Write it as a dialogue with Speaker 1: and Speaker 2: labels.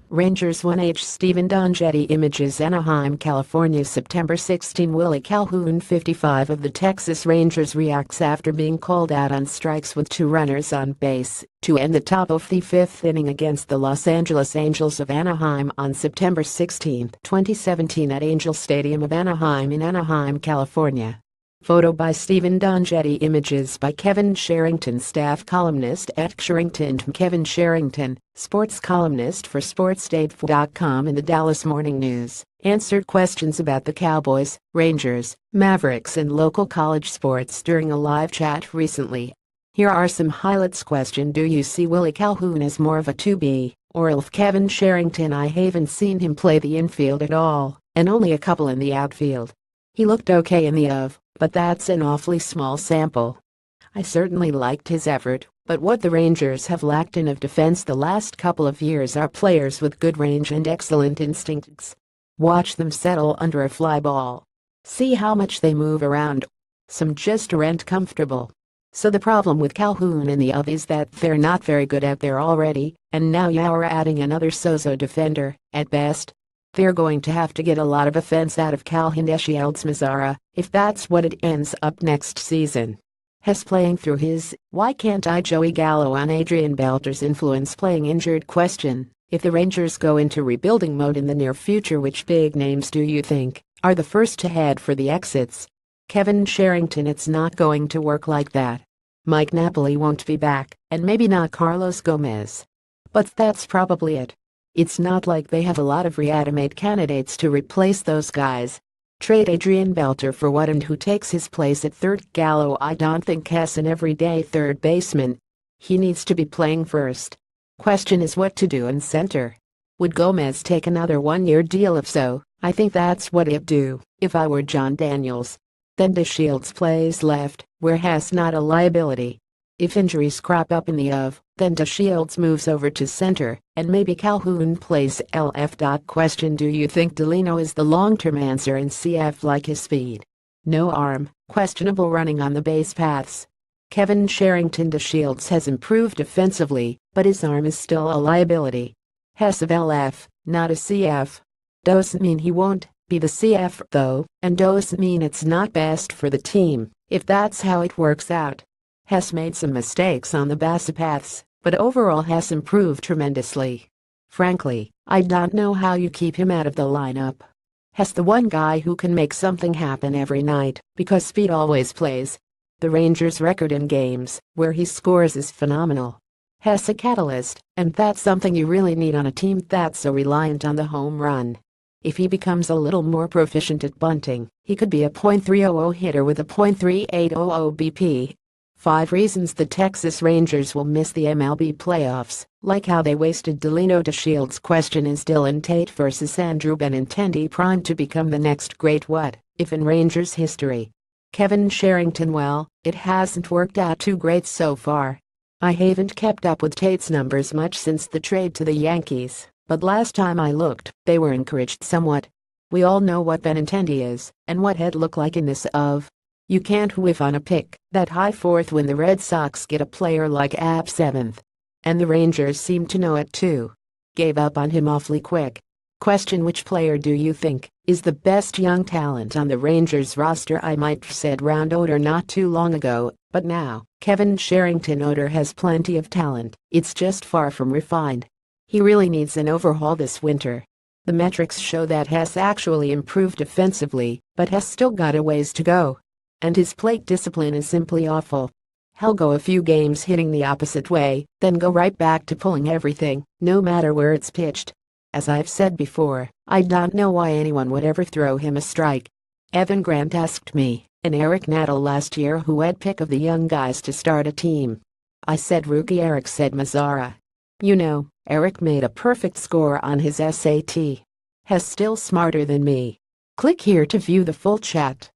Speaker 1: Rangers 1H Steven DunnGetty Images Anaheim, California September 16 Willie Calhoun 55 of the Texas Rangers reacts after being called out on strikes with 2 runners on base to end the top of the 5th inning against the Los Angeles Angels of Anaheim on September 16, 2017 at Angel Stadium of Anaheim in Anaheim, California. Photo by Steven DunnGetty Images by Kevin Sherrington Staff columnist at Sherrington Kevin Sherrington, sports columnist for SportsDate.com and the Dallas Morning News, answered questions about the Cowboys, Rangers, Mavericks and local college sports during a live chat recently. Here are some highlights. Question: do you see Willie Calhoun as more of a 2B or ILF? Kevin Sherrington: I haven't seen him play the infield at all, and only a couple in the outfield. He looked okay in the OV, but that's an awfully small sample. I certainly liked his effort, but what the Rangers have lacked in of defense the last couple of years are players with good range and excellent instincts. Watch them settle under a fly ball. See how much they move around. Some just aren't comfortable. So the problem with Calhoun and the OV is that they're not very good out there already, and now you're adding another so-so defender, at best. They're going to have to get a lot of offense out of Calhoun deshields Mazzara, if that's what it ends up next season. Hess playing through his "why can't I" Joey Gallo on Adrian Belter's influence playing injured. Question: if the Rangers go into rebuilding mode in the near future, which big names do you think are the first to head for the exits? Kevin Sherrington: it's not going to work like that. Mike Napoli won't be back, and maybe not Carlos Gomez. But that's probably it. It's not like they have a lot of reanimate candidates to replace those guys. Trade Adrian Belter for what, and who takes his place at third? Gallo: I don't think Hess an everyday third baseman. He needs to be playing first. Question is what to do in center. Would Gomez take another one-year deal? If so, I think that's what I'd do if I were John Daniels. Then deshields plays left, where Hess not a liability. If injuries crop up in the OV, then deshields moves over to center, and maybe Calhoun plays LF. Question: do you think Delino is the long-term answer in CF? Like his speed? No arm, questionable running on the base paths. Kevin Sherrington: deshields has improved defensively, but his arm is still a liability. Hess of LF, not a CF. Doesn't mean he won't be the CF though, and doesn't mean it's not best for the team, if that's how it works out. Hess made some mistakes on the base paths, but overall Hess improved tremendously. Frankly, I don't know how you keep him out of the lineup. Hess the one guy who can make something happen every night, because speed always plays. The Rangers' record in games where he scores is phenomenal. Hess a catalyst, and that's something you really need on a team that's so reliant on the home run. If he becomes a little more proficient at bunting, he could be a .300 hitter with a .3800 BP. 5 reasons the Texas Rangers will miss the MLB playoffs, like how they wasted Delino. deshields. Question: is Dylan Tate versus Andrew Benintendi primed to become the next great what if in Rangers history? Kevin Sherrington: well, it hasn't worked out too great so far. I haven't kept up with Tate's numbers much since the trade to the Yankees, but last time I looked, they were encouraged somewhat. We all know what Benintendi is, and what he'd look like in this OV. You can't whiff on a pick that high 4th when the Red Sox get a player like AB 7th. And the Rangers seem to know it too. Gave up on him awfully quick. Question: which player do you think is the best young talent on the Rangers roster? I might have said Round Odor not too long ago, but now, Kevin Sherrington: Odor has plenty of talent, it's just far from refined. He really needs an overhaul this winter. The metrics show that Hess actually improved defensively, but has still got a ways to go. And his plate discipline is simply awful. He'll go a few games hitting the opposite way, then go right back to pulling everything, no matter where it's pitched. As I've said before, I don't know why anyone would ever throw him a strike. Evan Grant asked me, and Eric Nadel last year, who I'd pick of the young guys to start a team. I said rookie Eric. Said Mazzara. You know, Eric made a perfect score on his SAT. He's still smarter than me. Click here to view the full chat.